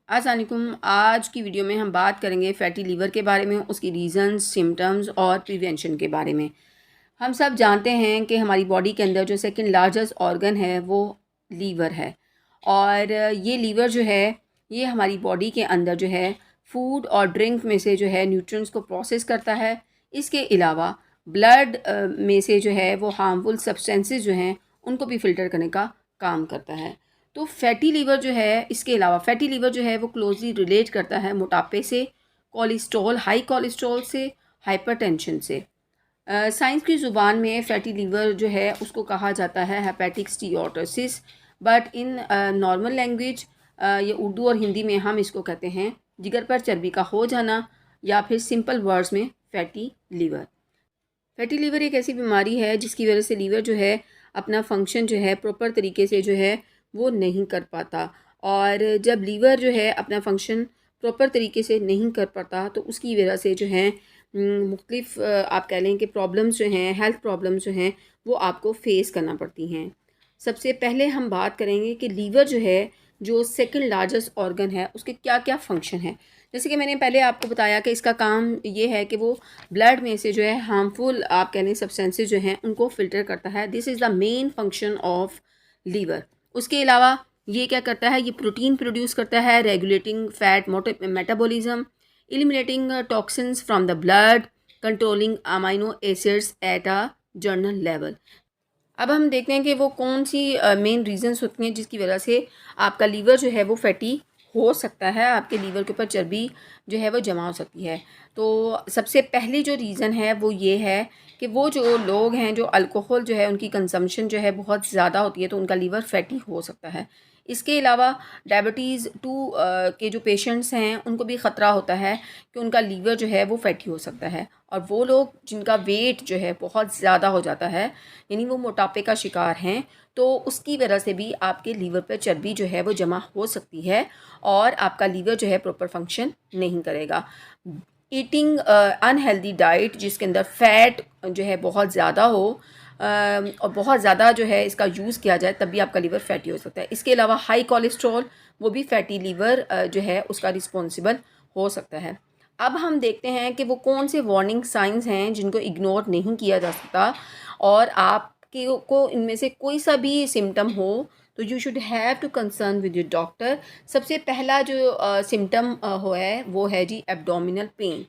अस्सलाम वालेकुम। आज की वीडियो में हम बात करेंगे फ़ैटी लीवर के बारे में, उसकी रीज़न्स, सिम्टम्स और प्रिवेंशन के बारे में। हम सब जानते हैं कि हमारी बॉडी के अंदर जो सेकंड लार्जेस्ट ऑर्गन है वो लीवर है। और ये लीवर जो है ये हमारी बॉडी के अंदर जो है फूड और ड्रिंक में से जो है न्यूट्रिएंट्स को प्रोसेस करता है। इसके अलावा ब्लड में से जो है वो हार्मफुल सब्सटेंसेस जो हैं उनको भी फ़िल्टर करने का काम करता है। तो फैटी लीवर जो है, इसके अलावा फैटी लीवर जो है वो क्लोजली रिलेट करता है मोटापे से, कोलेस्ट्रॉल, हाई कोलेस्ट्रॉल से, हाइपरटेंशन से। साइंस की ज़ुबान में फैटी लीवर जो है उसको कहा जाता है hepatic steatosis, but in normal language ये उर्दू और हिंदी में हम इसको कहते हैं जिगर पर चर्बी का हो जाना, या फिर सिंपल वर्ड्स में फैटी लीवर। फैटी लीवर एक ऐसी बीमारी है जिसकी वजह से लीवर जो है अपना फंक्शन जो है प्रॉपर तरीके से जो है वो नहीं कर पाता। और जब लीवर जो है अपना फंक्शन प्रॉपर तरीके से नहीं कर पाता तो उसकी वजह से जो है मुख्तलिफ आप कह लें कि प्रॉब्लम्स जो हैं, हेल्थ प्रॉब्लम्स जो हैं वो आपको फेस करना पड़ती हैं। सबसे पहले हम बात करेंगे कि लीवर जो है, जो सेकंड लार्जेस्ट ऑर्गन है, उसके क्या क्या फंक्शन है। जैसे कि मैंने पहले आपको बताया कि इसका काम ये है कि वो ब्लड में से जो है हार्मफुल आप कह लें सब्सटेंसेस जो हैं उनको फ़िल्टर करता है। This is the main function of liver. उसके अलावा ये क्या करता है, ये प्रोटीन प्रोड्यूस करता है, regulating fat metabolism, eliminating toxins from the blood, controlling amino acids at a journal level. अब हम देखते हैं कि वो कौन सी मेन रीज़न्स होती हैं जिसकी वजह से आपका लीवर जो है वो फैटी हो सकता है, आपके लीवर के ऊपर चर्बी जो है वो जमा हो सकती है। तो सबसे पहली जो रीज़न है वो ये है कि वो जो लोग हैं जो अल्कोहल जो है उनकी कंजम्पशन जो है बहुत ज़्यादा होती है, तो उनका लीवर फैटी हो सकता है। इसके अलावा डायबिटीज़ 2 के जो पेशेंट्स हैं उनको भी ख़तरा होता है कि उनका लीवर जो है वो फैटी हो सकता है। और वो लोग जिनका वेट जो है बहुत ज़्यादा हो जाता है, यानी वो मोटापे का शिकार हैं, तो उसकी वजह से भी आपके लीवर पर चर्बी जो है वो जमा हो सकती है और आपका लीवर जो है प्रॉपर फंक्शन नहीं करेगा। ईटिंग अनहेल्दी डाइट जिसके अंदर फ़ैट जो है बहुत ज़्यादा हो और बहुत ज़्यादा जो है इसका यूज़ किया जाए तब भी आपका लीवर फैटी हो सकता है। इसके अलावा हाई कोलेस्ट्रॉल, वो भी फैटी लीवर जो है उसका रिस्पॉन्सिबल हो सकता है। अब हम देखते हैं कि वो कौन से वार्निंग साइंस हैं जिनको इग्नोर नहीं किया जा सकता, और आपके को इनमें से कोई सा भी सिम्टम हो तो you should have to concern with your doctor. सबसे पहला जो सिम्टम हो है वो है जी abdominal pain.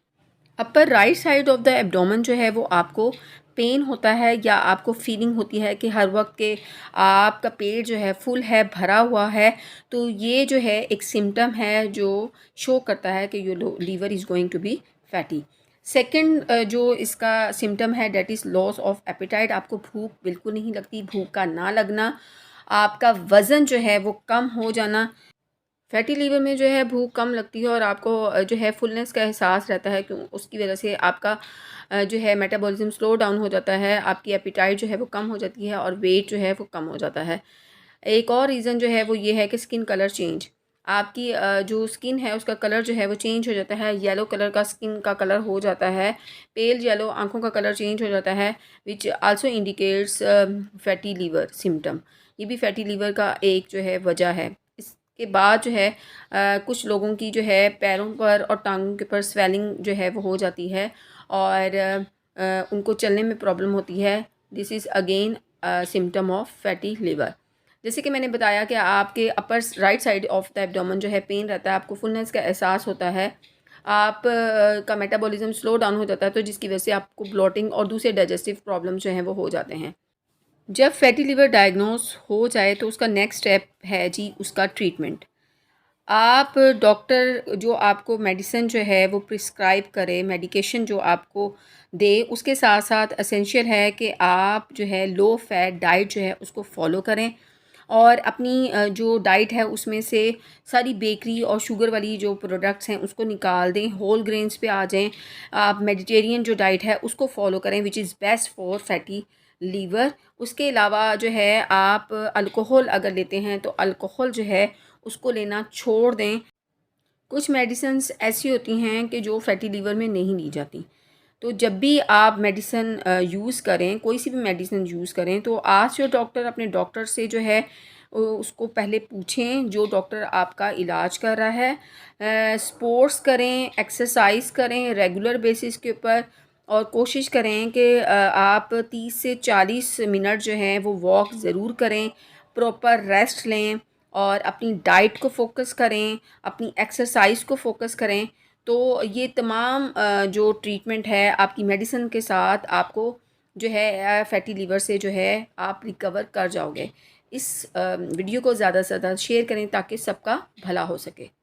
Upper right side of the abdomen जो है वो आपको पेन होता है, या आपको फीलिंग होती है कि हर वक्त के आपका पेट जो है फुल है, भरा हुआ है, तो ये जो है एक सिम्टम है जो शो करता है कि your liver is going to be fatty. Second जो इसका सिम्टम है that is loss of appetite. आपको भूख बिल्कुल नहीं लगती, भूख का ना लगना, आपका वज़न जो है वो कम हो जाना। फैटी लीवर में जो है भूख कम लगती है और आपको जो है फुलनेस का एहसास रहता है, क्यों उसकी वजह से आपका जो है मेटाबॉलिज्म स्लो डाउन हो जाता है, आपकी एपिटाइट जो है वो कम हो जाती है और वेट जो है वो कम हो जाता है। एक और रीज़न जो है वो ये है कि स्किन कलर चेंज। आपकी जो स्किन है उसका कलर जो है वो चेंज हो जाता है, येलो कलर का स्किन का कलर हो जाता है, पेल येलो आँखों का कलर चेंज हो जाता है, which also indicates fatty liver symptom. ये भी फैटी लीवर का एक जो है वजह है। इसके बाद जो है कुछ लोगों की जो है पैरों पर और टांगों के ऊपर स्वेलिंग जो है वो हो जाती है और उनको चलने में प्रॉब्लम होती है। This is again symptom of fatty liver. जैसे कि मैंने बताया कि आपके upper right side of the abdomen जो है पेन रहता है, आपको फुलनेस का एहसास होता है, आप का मेटाबॉलिज्म स्लो डाउन हो जाता है, तो जिसकी वजह से आपको ब्लोटिंग और दूसरे डाइजेस्टिव प्रॉब्लम जो हैं वो हो जाते हैं। जब फैटी लिवर डायग्नोस हो जाए तो उसका नेक्स्ट स्टेप है जी उसका ट्रीटमेंट। आप डॉक्टर जो आपको मेडिसिन जो है वो प्रिस्क्राइब करे, मेडिकेशन जो आपको दे, उसके साथ साथ एसेंशियल है कि आप जो है लो फैट डाइट जो है उसको फॉलो करें और अपनी जो डाइट है उसमें से सारी बेकरी और शुगर वाली जो प्रोडक्ट्स हैं उसको निकाल दें, होल ग्रेन्स पे आ जाएं। आप मेडिटेरियन जो डाइट है उसको फॉलो करें, which is best for fatty liver. उसके अलावा जो है आप अल्कोहल अगर लेते हैं तो अल्कोहल जो है उसको लेना छोड़ दें। कुछ मेडिसिन्स ऐसी होती हैं कि जो फैटी लीवर में नहीं ली जाती, तो जब भी आप मेडिसिन यूज़ करें, कोई सी भी मेडिसिन यूज़ करें, तो आस्क योर डॉक्टर, अपने डॉक्टर से जो है उसको पहले पूछें जो डॉक्टर आपका इलाज कर रहा है। स्पोर्ट्स करें, एक्सरसाइज करें रेगुलर बेसिस के ऊपर, और कोशिश करें कि आप 30 से 40 मिनट जो हैं वो वॉक ज़रूर करें, प्रॉपर रेस्ट लें और अपनी डाइट को फोकस करें, अपनी एक्सरसाइज को फोकस करें। तो ये तमाम जो ट्रीटमेंट है आपकी मेडिसिन के साथ आपको जो है फैटी लीवर से जो है आप रिकवर कर जाओगे। इस वीडियो को ज़्यादा से ज़्यादा शेयर करें ताकि सबका भला हो सके।